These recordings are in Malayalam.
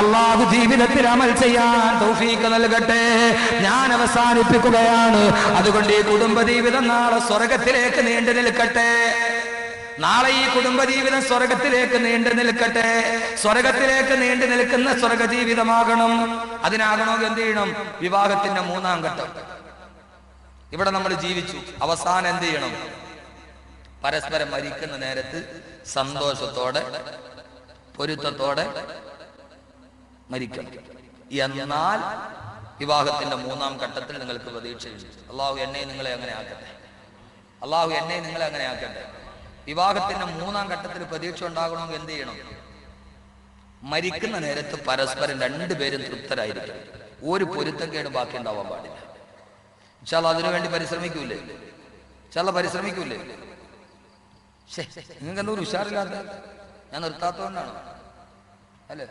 അള്ളാഹു ജീവിതത്തിൽ അമൽ ചെയ്യാൻ തൗഫീഖ് നൽകട്ടെ. ഞാൻ അവസാനിപ്പിക്കുകയാണ്. അതുകൊണ്ട് ഈ കുടുംബജീവിതം നാളെ സ്വർഗത്തിലേക്ക് നീണ്ടു നിൽക്കട്ടെ. നാളെ ഈ കുടുംബജീവിതം സ്വർഗത്തിലേക്ക് നീണ്ടു നിൽക്കട്ടെ. സ്വർഗത്തിലേക്ക് നീണ്ടു നിൽക്കുന്ന സ്വർഗജീവിതമാകണം. അതിനാകണമെങ്കിൽ എന്ത് ചെയ്യണം? വിവാഹത്തിന്റെ 3-ാം ഘട്ടം. ഇവിടെ നമ്മൾ ജീവിച്ചു, അവസാനം എന്ത് ചെയ്യണം? പരസ്പരം മരിക്കുന്ന നേരത്ത് സന്തോഷത്തോടെ പൊരുത്തത്തോടെ മരിക്കണം. എന്നാൽ വിവാഹത്തിന്റെ 3-ാം ഘട്ടത്തിൽ നിങ്ങൾക്ക് പ്രതീക്ഷയുണ്ട്. അള്ളാഹു എന്നെ നിങ്ങളെ അങ്ങനെ ആക്കട്ടെ. അള്ളാഹു എന്നെ നിങ്ങളെ അങ്ങനെ ആക്കട്ടെ. വിവാഹത്തിന്റെ 3-ാം ഘട്ടത്തിൽ പ്രതീക്ഷ ഉണ്ടാകണമെങ്കിൽ എന്ത് ചെയ്യണം? മരിക്കുന്ന നേരത്ത് പരസ്പരം രണ്ടുപേരും തൃപ്തരായിരിക്കണം. ഒരു പൊരുത്തക്കേട് ബാക്കി ഉണ്ടാവാൻ പാടില്ല. ഇൻഷാ അല്ലാഹ് അതിനുവേണ്ടി പരിശ്രമിക്കൂലേ? ഇൻഷാ അല്ലാഹ് പരിശ്രമിക്കൂലേ? നിങ്ങൾക്ക് എന്തോ ഒരു ഉഷാറില്ലാത്ത? ഞാൻ നിർത്താത്തതുകൊണ്ടാണോ? അല്ലേ?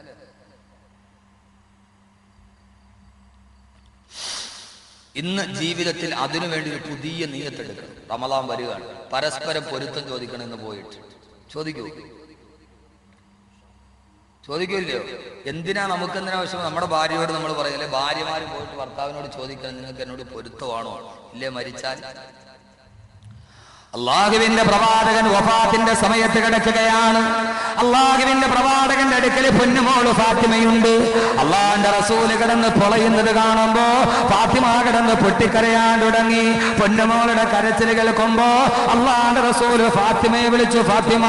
ഇന്ന് ജീവിതത്തിൽ അതിനുവേണ്ടി ഒരു പുതിയ നിയ്യത്തെടുക്കണം. റമളാൻ വരികയാണ്. പരസ്പരം പൊരുത്തം ചോദിക്കണം. എന്ന് പോയിട്ട് ചോദിക്കൂല്ലയോ? എന്തിനാ നമുക്കെന്തിനാ ആവശ്യം? നമ്മുടെ ഭാര്യയോട് നമ്മൾ പറയല്ലേ, ഭാര്യമാര് പോയിട്ട് ഭർത്താവിനോട് ചോദിക്കണം, നിങ്ങൾക്ക് എന്നോട് പൊരുത്തമാണോ ഇല്ലേ മരിച്ചാൽ? അള്ളാഹുവിന്റെ പ്രവാചകൻ വഫാത്തിന്റെ സമയത്ത് കിടക്കുകയാണ്. അള്ളാഹുവിന്റെ പ്രവാചകന്റെ അടുക്കൽ പൊന്നുമോള് ഫാത്തിമയുണ്ട്. അള്ളാഹിന്റെ റസൂല് കിടന്ന് പൊളയുന്നത് കാണുമ്പോ ഫാത്തിമ കിടന്ന് പൊട്ടിക്കരയാൻ തുടങ്ങി. പൊന്നുമോളുടെ കരച്ചിൽ കേൾക്കുമ്പോ അള്ളാഹിന്റെ റസൂല് ഫാത്തിമയെ വിളിച്ചു, ഫാത്തിമ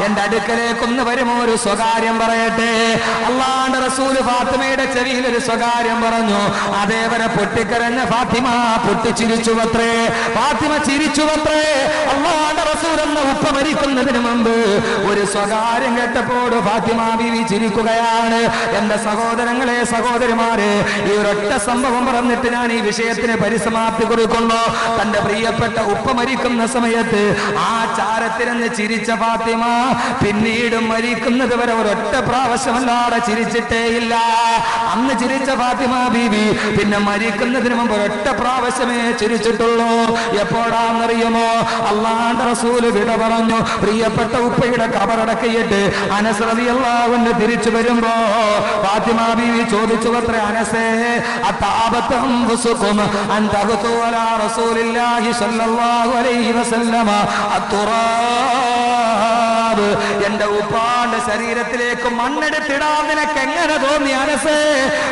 എന്റെ അടുക്കലേക്കൊന്ന് വരുമോ, ഒരു സ്വകാര്യം പറയട്ടെ. അള്ളാഹിന്റെ റസൂല് ഫാത്തിമയുടെ ചെവിയിൽ ഒരു സ്വകാര്യം പറഞ്ഞു. അതേവരെ പൊട്ടിക്കരഞ്ഞ ഫാത്തിമ പൊട്ടിച്ചിരിച്ചുവത്രേ. ഫാത്തിമ ചിരിച്ചുവത്രേ. അല്ലാഹുവിന്റെ റസൂൽ എന്ന ഉപ്പ മരിക്കുന്നതിന് മുമ്പ് ഒരു സ്വകാര്യം കേട്ടപ്പോൾ ഫാത്തിമ ബീവി ചിരിക്കുകയാണ്. എന്റെ സഹോദരങ്ങളെ, സഹോദരിമാരെ, ഈ ഒരൊറ്റ സംഭവം പറഞ്ഞിട്ട് ഞാൻ ഈ വിഷയത്തിന് പരിസമാപ്തി കൊടുക്കുന്നു. തന്റെ പ്രിയപ്പെട്ട ഉപ്പ മരിക്കുന്ന സമയത്ത് ആ ചാരത്തിനെന്ന് ചിരിച്ച ഫാത്തിമ പിന്നീട് മരിക്കുന്നത് വരെ ഒരൊറ്റ പ്രാവശ്യമല്ലാതെ ചിരിച്ചിട്ടേയില്ല. അന്ന് ചിരിച്ച ഫാത്തിമ ബീവി പിന്നെ മരിക്കുന്നതിന് മുമ്പ് ഒരൊറ്റ പ്രാവശ്യമേ ചിരിച്ചിട്ടുള്ളൂ. എപ്പോഴാണെന്നറിയുമോ? അല്ലാഹുവിന്റെ റസൂൽ വിട പറഞ്ഞു. പ്രിയപ്പെട്ട ഉപ്പയുടെ ഖബറടക്കിയിട്ട് അനസ് റളിയല്ലാഹു അൻഹു തിരിച്ചു വരുമ്പോ ഫാത്തിമ ബീവി ചോദിച്ചു അത്രേ, അനസേ അതാബത്തും വസുകും അൻ തഖതു അലാ റസൂലില്ലാഹി സ്വല്ലല്ലാഹു അലൈഹി വസല്ലമ അത്തുറാബ്, എന്റെ ഉപ്പാന്റെ ശരീരത്തിലേക്ക് മണ്ണെടുത്തിടാൻ നിനക്ക് എങ്ങനെ തോന്നി അനസേ?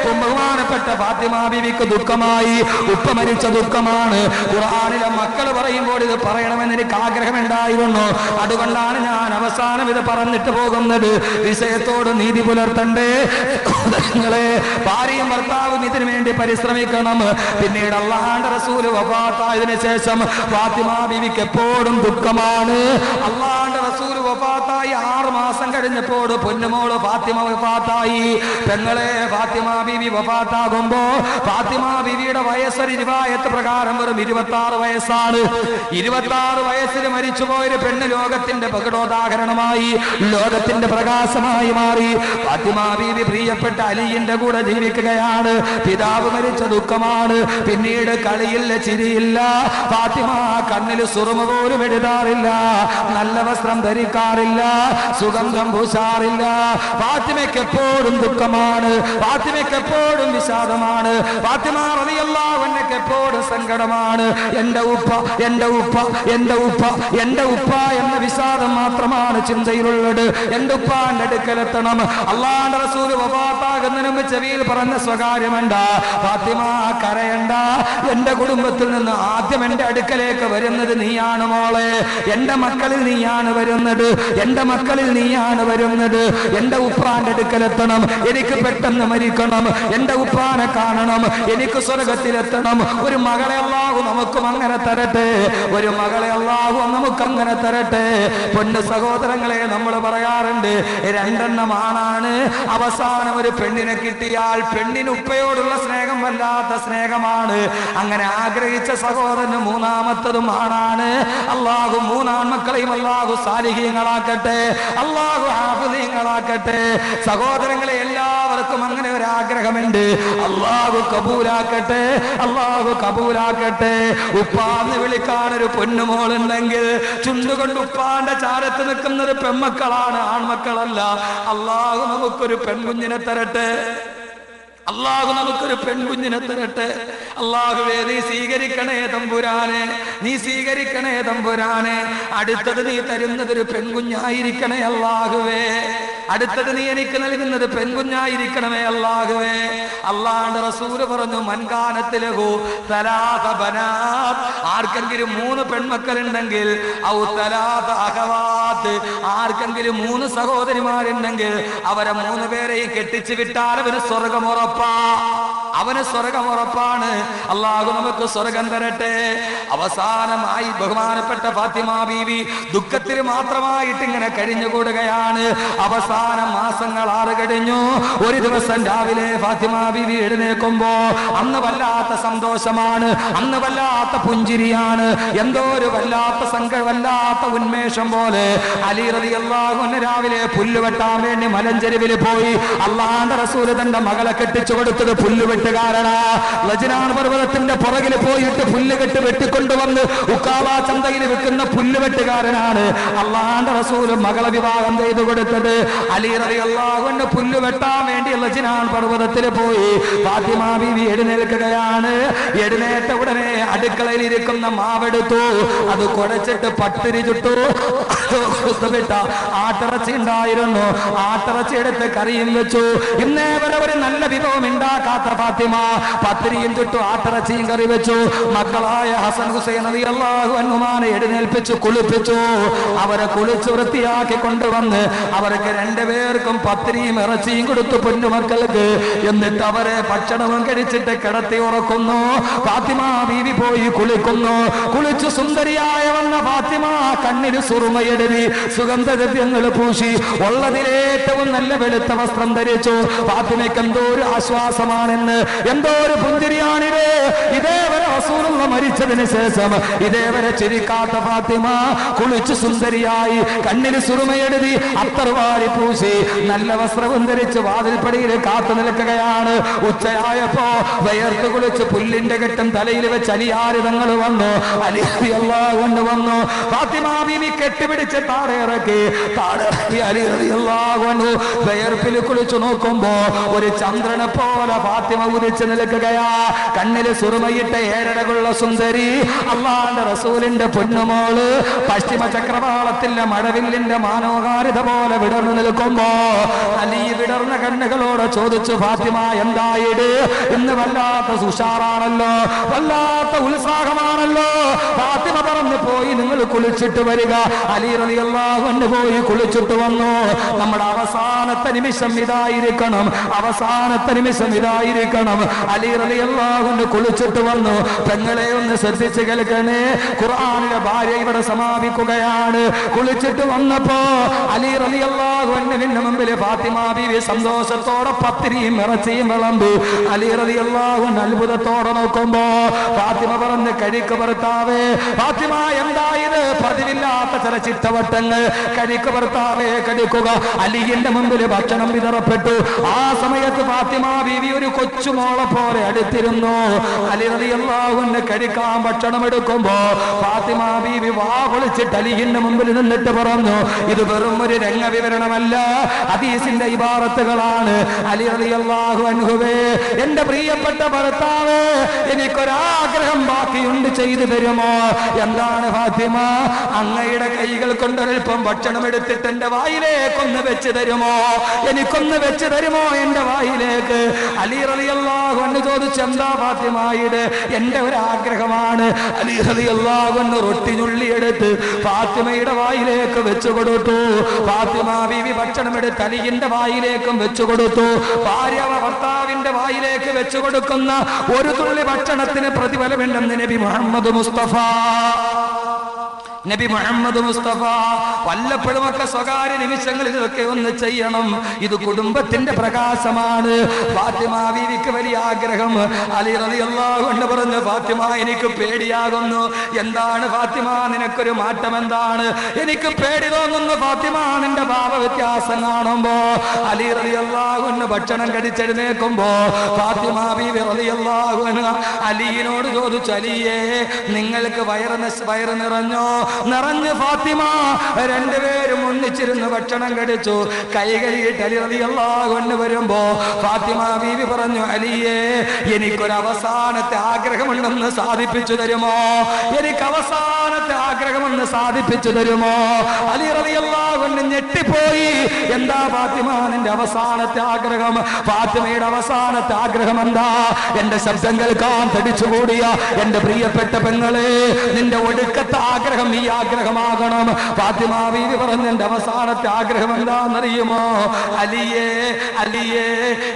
ബഹുമാനപ്പെട്ട ഫാത്തിമ ബീവിക്ക് ദുഃഖമായി. ഉപ്പ മരിച്ച ദുഃഖമാണ്. ഖുർആനിലെ മക്കൾ പറയുമ്പോൾ ഇത് പറയണമെന്ന് എനിക്ക് ആഗ്രഹമുണ്ടായിരുന്നു. അതുകൊണ്ടാണ് ഞാൻ അവസാനം ഇത് പറഞ്ഞിട്ട് പോകുന്നത്. വിഷയത്തോട് നീതി പുലർത്തണ്ടേ നിങ്ങളെ? ഭാര്യയും ഭർത്താവും ഇതിനു വേണ്ടി പരിശ്രമിക്കണം. പിന്നീട് അല്ലാഹുവിന്റെ റസൂൽ വഫാത്തായതിനു ശേഷം ഫാത്തിമ ബീവിക്ക് എപ്പോഴും ദുഃഖമാണ്. അല്ലാഹുവിന്റെ റസൂൽ വഫാത്തായി 6 മാസം കഴിഞ്ഞപ്പോൾ പൊന്നുമോള് ഫാത്തിമ വഫാത്തായി. പെങ്ങളെ, ഫാത്തിമ ബീവി വഫാത്താകുമ്പോ ഫാത്തിമ ബീവിയുടെ വയസ്സൊരു റിവായത്ത് പ്രകാരം വെറും 26 വയസ്സാണ്. 26 വയസ്സിൽ മരിച്ചുപോയൊരു പെണ്ണ് ലോകത്തിന്റെ പ്രകടോദാഹരണമായി, ലോകത്തിന്റെ പ്രകാശമായി മാറി. ഫാത്തിമ ബീവി പ്രിയപ്പെട്ട അലിയുടെ കൂടെ ജീവിക്കുകയാണ്. പിതാവ് മരിച്ച ദുഃഖമാണ്. പിന്നീട് കളിയില്ല, ചിരിയില്ല. ഫാത്തിമ കണ്ണിൽ സുറുമ പോലും എഴുതാറില്ല, നല്ല വസ്ത്രം ധരിക്കാറില്ല, സുഗന്ധം പൂശാറില്ല. ഫാത്തിമയ്ക്ക് എപ്പോഴും ദുഃഖമാണ്. ഫാത്തിമയ്ക്ക് എപ്പോഴും വിഷാദമാണ്. ഫാത്തിമ റളിയല്ലാഹു അൻഹയ്ക്ക് എപ്പോഴും സങ്കടമാണ്. എന്റെ ഉപ്പ, എന്റെ ഉപ്പ, എന്റെ ഉപ്പ, എന്റെ ഉപ്പ എന്ന വിഷാദം മാത്രമാണ് ചിന്തയിലുള്ളത്. എന്റെ ഉപ്പാന്റെ അടുക്കലെത്തണം. അല്ലാഹുവിന്റെ റസൂൽ വഫാത്താകുന്നതിന് മുമ്പ് ചെവിയിൽ പറഞ്ഞ സ്വകാര്യമുണ്ട, ഫാത്തിമ കരയണ്ട, എന്റെ കുടുംബത്തിൽ നിന്ന് ആദ്യം എന്റെ അടുക്കലേക്ക് വരുന്നത് നീയാണ് മോളെ. എന്റെ മക്കളിൽ നീയാണ് വരുന്നത്, എന്റെ മക്കളിൽ നീയാണ് വരുന്നത്. എന്റെ ഉപ്പാന്റെ അടുക്കലെത്തണം. എനിക്ക് പെട്ടെന്ന് മരിക്കണം. എന്റെ ഉപ്പാനെ കാണണം. എനിക്ക് സ്വർഗത്തിലെത്തണം. ഒരു മകളെ അല്ലാഹു നമുക്കും അങ്ങനെ തരട്ടെ. ഒരു മകളെ അല്ലാഹു നമുക്ക് അങ്ങനെ തരട്ടെ. പൊന്നു സഹോദരങ്ങളെ, നമ്മൾ പറയാറുണ്ട് 2 എണ്ണം ആണാണ്. അവസാനം ഒരു പെണ്ണിനെ കിട്ടിയാൽ പെണ്ണിന് ഉപ്പയോടുള്ള സ്നേഹം വല്ലാത്ത സ്നേഹമാണ്. അങ്ങനെ ആഗ്രഹിച്ച സഹോദരന് 3ാമത്തതും ആണാണ്. അല്ലാഹു 3 ആൺമക്കളെയും അല്ലാഹു സാലിഹീങ്ങളാക്കട്ടെ. അല്ലാഹു ഹാഫിളീങ്ങളാക്കട്ടെ. സഹോദരങ്ങളെ, എല്ലാവർക്കും അങ്ങനെ ഒരു ആഗ്രഹമുണ്ട്. അള്ളാഹു കബൂലാക്കട്ടെ, അള്ളാഹു കബൂലാക്കട്ടെ. ഉപ്പാന്ന് വിളിക്കാൻ ഒരു പൊന്നുമോളുണ്ടെങ്കിൽ ചുണ്ടുകൊണ്ട് ഉപ്പാന്റെ ചാരത്ത് നിൽക്കുന്നത് പെൺമക്കളാണ്, ആൺമക്കളല്ല. അള്ളാഹു നമുക്കൊരു പെൺകുഞ്ഞിനെ തരട്ടെ, അള്ളാഹു നമുക്കൊരു പെൺകുഞ്ഞിനെ തരട്ടെ. അള്ളാഹുവേ നീ സ്വീകരിക്കണേ തമ്പുരാനെ, നീ സ്വീകരിക്കണേ തമ്പുരാനെ. അടുത്തത് നീ തരുന്നത് ഒരു പെൺകുഞ്ഞായിരിക്കണേ അള്ളാഹുവേ, അടുത്തത് നീ എനിക്ക് നൽകുന്നത് പെൺകുഞ്ഞായിരിക്കണമേ അള്ളാഹുവേ. അള്ളാഹുവിന്റെ റസൂല് പറഞ്ഞു, മൻകാനത്തിലഹു തലാത ബനാത്, ആർക്കെങ്കിലും 3 പെൺമക്കളുണ്ടെങ്കിൽ, ഔ തലാത അഖവാത്ത്, ആർക്കെങ്കിലും 3 സഹോദരിമാരുണ്ടെങ്കിൽ അവരെ 3 പേരെയും കെട്ടിച്ചു വിട്ടാൽ അവന് സ്വർഗമുറപ്പാ, അവന് സ്വർഗമുറപ്പാണ്. അള്ളാഹു നമുക്ക് സ്വർഗം തരട്ടെ. അവസാനമായി ബഹുമാനപ്പെട്ട ഫാത്തിമ ബീവി ദുഃഖത്തിൽ മാത്രമായിട്ട് ഇങ്ങനെ കഴിഞ്ഞുകൂടുകയാണ്. അവസാന മാസങ്ങൾ 6 കഴിഞ്ഞു. ഒരു ദിവസം രാവിലെ ഫാത്തിമ ബീവി എഴുന്നേൽക്കുമ്പോ അന്ന് വല്ലാത്ത സന്തോഷമാണ്, അന്ന് വല്ലാത്ത പുഞ്ചിരിയാണ്, എന്തോ ഒരു വല്ലാത്ത വല്ലാത്ത ഉന്മേഷം പോലെ. അലി റളിയല്ലാഹു അൻഹു രാവിലെ പുല്ല് വെട്ടാൻ വേണ്ടി മലഞ്ചെരുവിൽ പോയി. അള്ളാഹുവിന്റെ റസൂല് തന്റെ മകളെ കെട്ടിച്ചു കൊടുത്തത് പുല്ലുവെട്ടുകാരനാ. ലജ്നാൻ പർവ്വതത്തിന്റെ പുറകിൽ പോയിട്ട് പുല്ലുകെട്ട് വെട്ടിക്കൊണ്ടുവന്ന് ഉക്കാവ ചന്തയിൽ വെക്കുന്ന പുല്ലുവെട്ടുകാരനാണ് അള്ളാഹുവിന്റെ റസൂല് മകളെ വിവാഹം ചെയ്തു കൊടുത്തത്. അലി റളിയല്ലാഹു അൻഹു പുല്ല് വെട്ടാൻ വേണ്ടി ലജ്നാൻ പർവ്വതത്തിൽ പോയി. ഫാത്തിമ ബീവി എഴുന്നേൽക്കുകയാണ്. എഴുന്നേറ്റ ഉടനെ അടുക്കളയിൽ ഇരിക്കുന്ന മാവെടുത്തു, അത് കുഴച്ചിട്ട് പത്തിരി ചുട്ടു. ആട്ടിറച്ചി ഉണ്ടായിരുന്നു, ആട്ടിറച്ചി എടുത്ത് കറിയും വെച്ചു. ഇന്നേ വരെ ഒരു നല്ല വിഭവം ഉണ്ടാക്കാത്ത ഫാത്തിമ പത്തിരിയും ചുട്ടു, ആട്ടിറച്ചിയും കറി വെച്ചു. മക്കളായ ഹസൻ ഹുസൈൻ റളിയല്ലാഹു അൻഹുമാനെ എഴുന്നേൽപ്പിച്ചു, കുളിപ്പിച്ചു. അവരെ കുളിച്ച് വൃത്തിയാക്കി കൊണ്ടുവന്ന് അവർക്ക് 2 പേർക്കും പത്തിരിയും ഇറച്ചിയും കൊടുത്തു പൊന്നുമക്കൾക്ക്. എന്നിട്ട് അവരെ ഭക്ഷണവും കഴിച്ചിട്ട് കിടത്തി ഉറക്കുന്നു. ഫാത്തിമ ബീവി പോയി കുളിക്കുന്നു. കുളിച്ചു സുന്ദരിയായ വന്ന ഫാത്തിമ കണ്ണിൽ സുറുമയെഴുതി, സുഗന്ധദ്രവ്യങ്ങൾ പൂശി, ഉള്ളതിലേറ്റവും നല്ല വെളുത്ത വസ്ത്രം ധരിച്ചു. ഫാത്തിമയ്ക്ക് എന്തോ ഒരു ആശ്വാസമാണെന്ന്, എന്തോ ഒരു പുഞ്ചിരിയാണിത്. ഇതേവരെ റസൂലുള്ള മരിച്ചതിന് ശേഷം ഇതേവരെ ചിരിക്കാത്ത ഫാത്തിമ കുളിച്ചു സുന്ദരിയായി, കണ്ണിൽ സുറുമയെഴുതി, അത്തർവാരി പൂശി, നല്ല വസ്ത്രവും ധരിച്ച് വാതിൽപ്പടിയിൽ കാത്തു നിൽക്കുകയാണ്. ഉച്ചയായപ്പോ വയർത്ത് കുളിച്ച് പുല്ലിന്റെ കെട്ടും തലയിൽ വെച്ച് അലിയാരിതങ്ങൾ വന്നു. അലി റളിയല്ലാഹു അൻഹു വന്നു. ഫാത്തിമ ബീവി കെട്ടിപ്പിടിച്ച് താഴെ ഇറക്കി. അലി റളിയല്ലാഹു അൻഹു വയർപ്പിൽ കുളിച്ചു നോക്കുമ്പോ ഒരു ചന്ദ്രനെ പോലെ ഫാത്തിമ ഉദിച്ചു നിൽക്കുകയാ. കണ്ണില് സുറുമയിട്ട ഏരടകുള്ള സുന്ദരി, അള്ളാഹുവിന്റെ റസൂലിന്റെ പൊന്നുമോള് പശ്ചിമ ചക്രവാളത്തിന്റെ മഴവില്ലിന്റെ മനോഹാരിത പോലെ വിടർന്നു നിൽക്കുമ്പോ അലി വിടർന്ന കണ്ണുകളോട് ചോദിച്ചു, ഫാത്തിമ എന്തായിട്? ഇന്ന് വല്ലാത്ത സുഷാറാണല്ലോ, വല്ലാത്ത ഉത്സാഹമാണല്ലോ. ഫാത്തിമ പറഞ്ഞു, പോയി നിങ്ങൾ കുളിച്ചിട്ട് വരിക. അലി റളിയല്ലാഹു അൻഹു പോയി കുളിച്ചിട്ട് വന്നു. നമ്മുടെ അവസാനത്തെ നിമിഷം ഇതായിരിക്കണം, അവസാനത്തെ നിമിഷം ഇതായിരിക്കണം. അലി റളിയല്ലാഹു അൻഹു കുളിച്ചിട്ട് വന്നു. പെങ്ങളെ ഒന്ന് ശ്രദ്ധിച്ച് കേൾക്കണേ, ഖുർആനിലെ ഭാര്യ ഇവിടെ സമാപിക്കുകയാണ്. കുളിച്ചിട്ട് വന്നപ്പോ അലി റളിയല്ലാഹു അൻഹുവിന്റെ മുമ്പിൽ ഫാത്തിമ ബീവി സന്തോഷത്തോടെ പത്തിരിയും ഇറച്ചിയും വിളമ്പി. അലി റളിയല്ലാഹു അൻഹു അത്ഭുതത്തോടെ നോക്കുമ്പോ ഫാത്തിമ പറഞ്ഞു, കഴിക്ക് ഭർത്താവേ. ഫാത്തിമ എന്തായത്? പതിവില്ലാത്ത ചില ചിട്ടവട്ടങ്ങൾ. കഴിക്ക് ഭർത്താവേ, കഴിക്കുക. അലിയുടെ മുമ്പിൽ ഭക്ഷണം വിതറപ്പെട്ടു. ആ സമയത്ത് ഫാത്തിമ ബീവി ഒരു കൊച്ചുമോളെ പോലെ അടുത്തിരുന്നു. അലി റളിയല്ലാഹു അൻഹു കഴിക്കാൻ ഭക്ഷണം എടുക്കുമ്പോ ഫാത്തിമ ബീവി വാ പൊളിച്ചിട്ട് അലിയുടെ മുമ്പിൽ നിന്നിട്ട് പറഞ്ഞു, ഇത് വെറും ഒരു രംഗവിവരണമല്ല, ഹദീസിന്റെ ഇബാറത്തുകളാണ്. അലി റളിയല്ലാഹു അൻഹുവേ, എന്റെ പ്രിയപ്പെട്ട ഭർത്താവേ, എനിക്കൊരാഗ്രഹം ബാക്കിയുണ്ട്, ചെയ്തു തരുമോ? എന്താണ് ഫാത്തിമ? അങ്ങയുടെ കൈകൾ കൊണ്ടൊരൽപ്പം ഭക്ഷണം എടുത്തിട്ട് എന്റെ വായിലേക്കൊന്ന് വെച്ച് തരുമോ? എനിക്കൊന്ന് വെച്ച് തരുമോ എന്റെ വായിലേക്ക്? അലി റളിയല്ലാഹു അൻഹു ചോദിച്ചു, എന്താ ഫാത്തിമയുടെ? എന്റെ ഒരു ആഗ്രഹമാണ്. അലി റളിയല്ലാഹു അൻഹു റൊട്ടി ഞുള്ളിയെടുത്ത് ഫാത്തിമയുടെ വായിലേക്ക് വെച്ചു കൊടുത്തു. ഫാത്തിമ ബീവി ഭക്ഷണം എടുത്ത് അലിയുടെ വായിലേക്കും വെച്ചു കൊടുത്തു. ഭാര്യ ഭർത്താവിന്റെ വായിലേക്ക് വെച്ചു കൊടുക്കുന്ന ഒരു തുള്ളി ഭക്ഷണത്തിന് പ്രതിഫലമുണ്ടെന്ന് നബി മുഹമ്മദ് മുസ്തഫ. നബി മുഹമ്മദ് മുസ്തഫ വല്ലപ്പോഴുമൊക്കെ സ്വകാര്യ നിമിഷങ്ങളിൽ ഇതൊക്കെ ഒന്ന് ചെയ്യണം. ഇത് കുടുംബത്തിന്റെ പ്രകാശമാണ്. ഫാത്തിമ ബീവിക്ക് വലിയ ആഗ്രഹം. അലി റളിയല്ലാഹു അൻഹു പറഞ്ഞു, ഫാത്തിമ എനിക്ക് പേടിയാകുന്നു. എന്താണ് ഫാത്തിമ, നിനക്കൊരു മാറ്റം എന്താണ്? എനിക്ക് പേടി തോന്നുന്നു ഫാത്തിമ, നിന്റെ ഭാവ വ്യത്യാസം കാണുമ്പോ. അലി റളിയല്ലാഹു അൻഹു ഭക്ഷണം കഴിച്ചെഴുന്നേൽക്കുമ്പോ ഫാത്തിമ ബീവി റളിയല്ലാഹു അൻഹ അലിയിനോട് ചോദിച്ചു, അലിയേ നിങ്ങൾക്ക് വയറ് നിറഞ്ഞോ? നിറഞ്ഞ് ഫാത്തിമ. രണ്ടുപേരും ഒന്നിച്ചിരുന്ന് ഭക്ഷണം കഴിച്ചു. കൈ കഴുകിയിട്ട് അലി റളിയല്ലാഹു അൻഹു വരുമ്പോ ഫാത്തിമ ബീവി പറഞ്ഞു, അലിയേ എനിക്കൊരു അവസാനത്തെ ആഗ്രഹമുണ്ടെന്ന് സാധിപ്പിച്ചു തരുമോ? എനിക്ക് അവസാനത്തെ ആഗ്രഹമെന്ന് സാധിപ്പിച്ചു തരുമോ? അലി റളിയല്ലാഹു അൻഹു ഞെട്ടിപ്പോയി. എന്താ ഫാത്തിമ നിന്റെ അവസാനത്തെ ആഗ്രഹം? ഫാത്തിമയുടെ അവസാനത്തെ ആഗ്രഹം എന്താ? എന്റെ ശബ്ദം കേൾക്കാൻ തടിച്ചുകൂടിയ എന്റെ പ്രിയപ്പെട്ട പെങ്ങളെ, നിന്റെ ഒടുക്കത്തെ ആഗ്രഹം ഈ ആഗ്രഹമാകണം. ഫാത്തിമ ബീവി പറഞ്ഞ എന്റെ അവസാനത്തെ ആഗ്രഹം എന്താണെന്നറിയുമോ? അലിയേ അലിയേ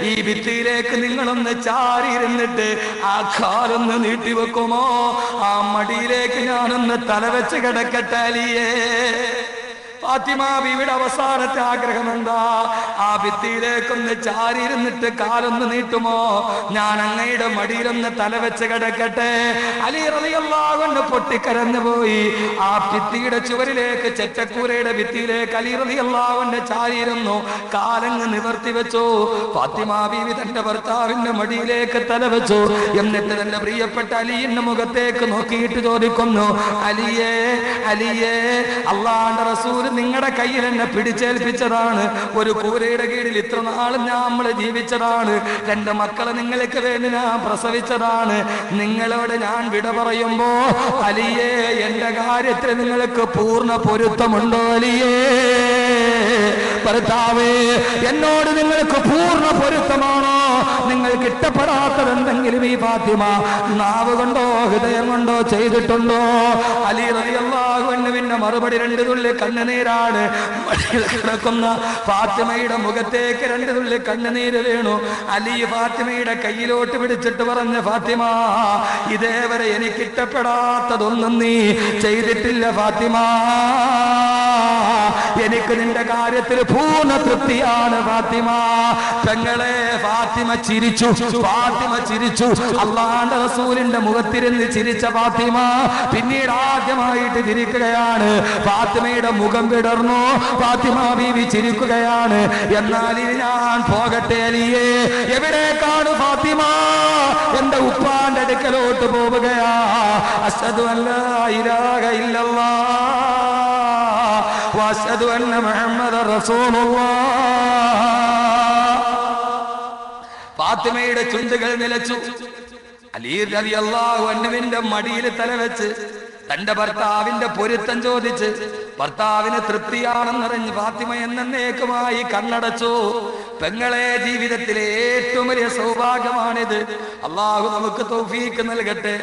ഈ ഭിത്തിയിലേക്ക് നിങ്ങളൊന്ന് ചാരിയിരുന്നിട്ട് ആ കാലൊന്ന് നീട്ടിവെക്കുമോ? ആ മടിയിലേക്ക് ഞാനൊന്ന് തലവെച്ച് കിടക്കട്ടെ അലിയേ. ഫാത്തിമ ബീവിയുടെ അവസാനത്തെ ആഗ്രഹം എന്താ? ആ ഭിത്തിയിലേക്കൊന്ന് ചാരിയിരുന്നിട്ട് കാലൊന്ന് നീട്ടുമോ? ഞാൻ അങ്ങയുടെ മടിയിലൊന്ന് തലവെച്ച് കിടക്കട്ടെ. അലി റളിയല്ലാഹു അൻഹു പൊട്ടിക്കരഞ്ഞു പോയി. ആ ഭിത്തിയുടെ ചുവരിലേക്ക്, ചെറ്റക്കൂരയുടെ ഭിത്തിയിലേക്ക് അലി റളിയല്ലാഹു അൻഹു ചാരിയിരുന്നു. കാലങ്ങ് നിവർത്തി വെച്ചു. ഫാത്തിമ ബീവി തന്റെ ഭർത്താവിന്റെ മടിയിലേക്ക് തലവെച്ചു. എന്നിട്ട് തന്റെ പ്രിയപ്പെട്ട അലിയുടെ മുഖത്തേക്ക് നോക്കിയിട്ട് ചോദിക്കുന്നു, അലിയേ അലിയേ അല്ലാഹുവിന്റെ റസൂൽ നിങ്ങളുടെ കയ്യിൽ എന്നെ പിടിച്ചേൽപ്പിച്ചതാണ്. ഒരു കൂരയുടെ കീഴിൽ ഇത്ര നാളും നമ്മൾ ജീവിച്ചതാണ്. രണ്ട് മക്കളെ നിങ്ങൾക്ക് വേണ്ടി ഞാൻ പ്രസവിച്ചതാണ്. നിങ്ങളോട് ഞാൻ വിട പറയുമ്പോ അലിയേ എന്റെ കാര്യത്തിൽ നിങ്ങൾക്ക് പൂർണ്ണ പൊരുത്തമുണ്ടോ? അലിയേ ഭർത്താവേ എന്നോട് നിങ്ങൾക്ക് പൂർണ്ണ പൊരുത്തമാണോ? നിങ്ങൾക്ക് ഇഷ്ടപ്പെടാത്തത് എന്തെങ്കിലും ഈ ഫാത്തിമ നാവ് കൊണ്ടോ ഹൃദയം കൊണ്ടോ ചെയ്തിട്ടുണ്ടോ? അലി റളിയല്ലാഹു അൻഹുവിന്റെ മറുപടി രണ്ട് തുള്ളി കണ്ണുനീരാണ്. കിടക്കുന്ന ഫാത്തിമയുടെ മുഖത്തേക്ക് രണ്ട് തുള്ളി കണ്ണുനീര് വീണു. അലി ഫാത്തിമയുടെ കയ്യിലോട്ട് പിടിച്ചിട്ട് പറഞ്ഞ, ഫാത്തിമ ഇതേവരെ എനിക്ക് ഇഷ്ടപ്പെടാത്തതൊന്നും നീ ചെയ്തിട്ടില്ല ഫാത്തിമ. എനിക്ക് നിന്റെ കാര്യത്തിൽ പൂർണ്ണ തൃപ്തിയാണ് ഫാത്തിമ. പെങ്ങളെ ഫാത്തിമ ചിരിച്ചു. ഫാത്തിമ ചിരിച്ചു. അല്ലാഹുവിന്റെ റസൂലിന്റെ മുഖത്തിരുന്ന് ചിരിച്ച ഫാത്തിമ പിന്നീട് ആദ്യമായിട്ട് ചിരിക്കുകയാണ്. ഫാത്തിമയുടെ മുഖം വിടർന്നു. ഫാത്തിമ ബീവി ചിരിക്കുകയാണ്. എന്നാൽ ഇനി ഞാൻ പോകട്ടെ അലിയേ. എവിടേക്കാണ് ഫാത്തിമ? എന്റെ ഉപ്പാന്റെ അടുക്കലോട്ട് പോവുകയാ. അശ്ഹദു അല്ലാ ഇലാഹ ഇല്ലല്ലാഹ് വഅശ്ഹദു അന്ന മുഹമ്മദർ റസൂലുള്ളാഹ്. ഫാത്തിമയുടെ ചുണ്ടുകൾ നിലച്ചു. അലി റളിയല്ലാഹു അൻഹുവിന്റെ മടിയിൽ തലവെച്ച് തന്റെ ഭർത്താവിന്റെ പൊരുത്തം ചോദിച്ച് ഭർത്താവിന് തൃപ്തിയാണെന്നറിഞ്ഞ് ഫാത്തിമ എന്നേക്കുമായി കണ്ണടച്ചു. പെങ്ങളെ ജീവിതത്തിലെ ഏറ്റവും വലിയ സൗഭാഗ്യമാണിത്. അള്ളാഹു നമുക്ക് തൗഫീക്ക് നൽകട്ടെ.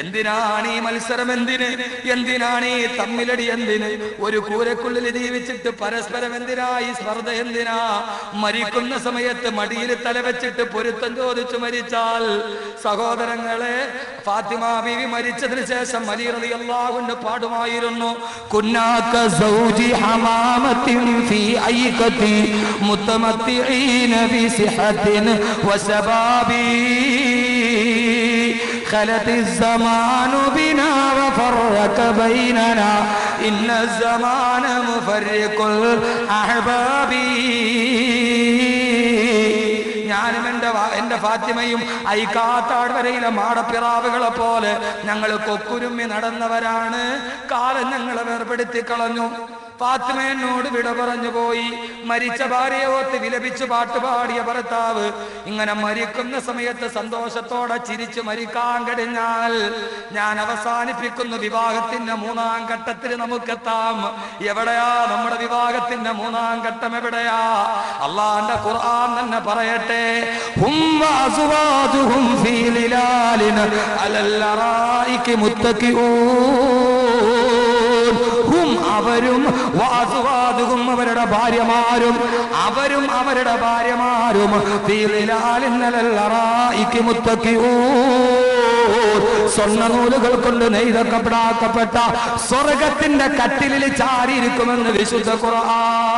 എന്തിനാണ് ഈ മത്സരം? എന്തിനാണ് ഈ തമ്മിലടി? എന്തിന്? ഒരു കൂരക്കുള്ളിൽ ജീവിച്ചിട്ട് പരസ്പരം എന്തിനാ ഈ സ്പർദ്ധ? എന്തിനാ? മരിക്കുന്ന സമയത്ത് മടിയിൽ തലവെച്ചിട്ട് പൊരുത്തം ചോദിച്ചു മരിച്ചാൽ, സഹോദരങ്ങളെ, ഫാത്തിമ ബീവി മരിച്ചതിന് ശേഷം അലി റളിയല്ലാഹു അൻഹു പാടുമായിരുന്നു, കുന്നാക സൗജി ഹമാമത്തിൻ ഫീ ഐകതി മുതമത്തിഈന ബി സിഹത്തിൻ വശബാബി خلت الزمان بنا وفرق بيننا إن الزمان مفرق الأحباب. ഞാനും എന്റെ ഫാത്തിമയും ഐക്കാത്താഴ്വരയിലെ മാടപ്പിറാവുകളെ പോലെ ഞങ്ങൾ കൊക്കുരുമ്മി നടന്നവരാണ്. കാലം ഞങ്ങളെ വേർപെടുത്തി കളഞ്ഞു. ഫാത്തിമ എന്നോട് വിട പറഞ്ഞു പോയി. മരിച്ച ഭാര്യയെ ഓർത്ത് വിലപിച്ചു പാട്ടുപാടിയ ഭർത്താവ് ഇങ്ങനെ മരിക്കുന്ന സമയത്ത് സന്തോഷത്തോടെ ചിരിച്ചു മരിക്കാൻ കഴിഞ്ഞാൽ ഞാൻ അവസാനിപ്പിക്കുന്നു. വിവാഹത്തിന്റെ 3-ാം ഘട്ടത്തിൽ നമുക്കെത്താം. എവിടെയാ നമ്മുടെ വിവാഹത്തിന്റെ 3-ാം ഘട്ടം? എവിടെയാ? അല്ലാഹുവിന്റെ ഖുർആൻ തന്നെ പറയട്ടെ, ഹും വഅസ്വാജുഹും ഫീ ലിലാലിൻ അലൽ അറായികി മുത്തഖിഊൻ. ഹും അവരും വഅസ്വാജുഹും അവരുടെ ഭാര്യമാരും അവരുടെ ഭാര്യമാരും ഫീ ലിലാലിൻ അലൽ അറായികി മുത്തഖിഊൻ സ്വർണ്ണ നൂലുകൾ കൊണ്ട് നെയ്തക്കപ്പെടാക്കപ്പെട്ട സ്വർഗത്തിന്റെ കട്ടിലിൽ ചാരിയിരിക്കുമെന്ന് വിശുദ്ധ ഖുർആൻ.